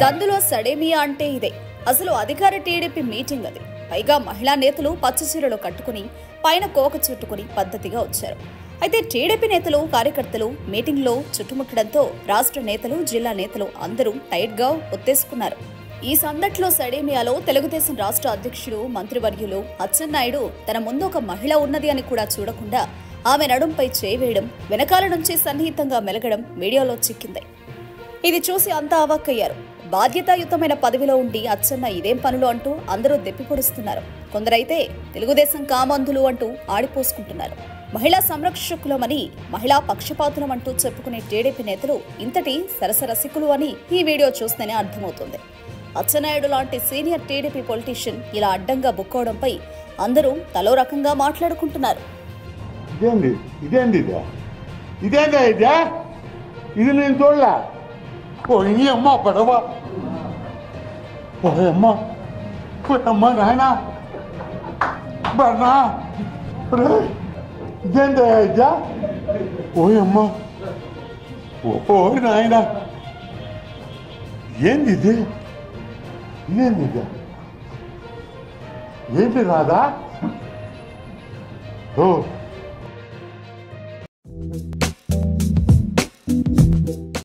సందులో సడేమియా అంటే ఇదే. అసలు అధికార టీడీపీ మీటింగ్ అది. పైగా మహిళా నేతలు పచ్చచీరలు కట్టుకుని పైన కోక చుట్టుకుని పద్ధతిగా వచ్చారు. అయితే టీడీపీ నేతలు కార్యకర్తలు మీటింగ్లో చుట్టుముట్టడంతో రాష్ట్ర నేతలు జిల్లా నేతలు అందరూ టైట్గా ఒత్తేసుకున్నారు. ఈ సందట్లో సడేమియాలో తెలుగుదేశం రాష్ట్ర అధ్యక్షుడు మంత్రివర్యులు అచ్చెన్నాయుడు తన ముందు ఒక మహిళ ఉన్నది అని కూడా చూడకుండా ఆమె నడుంపై చేవేయడం, వెనకాల నుంచి సన్నిహితంగా మెలగడం వీడియోలో చిక్కింది. ఇది చూసి అంతా అవాక్కయ్యారు. బాధ్యతాయుతమైన పదవిలో ఉండి అచ్చెన్న ఇదేం పనులు అంటూ అందరూ దెప్పిపొడుస్తున్నారు. కొందరైతే తెలుగుదేశం కామంధులు అంటూ ఆడిపోసుకుంటున్నారు. మహిళా సంరక్షకులమని, మహిళా పక్షపాతులమంటూ చెప్పుకునే టీడీపీ నేతలు ఇంతటి సరసరసికులు అని ఈ వీడియో చూస్తేనే అర్థమవుతుంది. అచ్చెన్నాయుడు లాంటి సీనియర్ టీడీపీ పొలిటీషియన్ ఇలా అడ్డంగా బుక్కోవడంపై అందరూ తలో రకంగా మాట్లాడుకుంటున్నారు. ఇది నేను చూడలే. పోయి అమ్మ పడవ, పోయమ్మ పోయమ్మ నాయన బర్నా ఇదేంటా? పోయమ్మ ఓ నాయన, ఏంది ఇది? ఇదేంది ఇది? ఏంటి రాదా? ఓ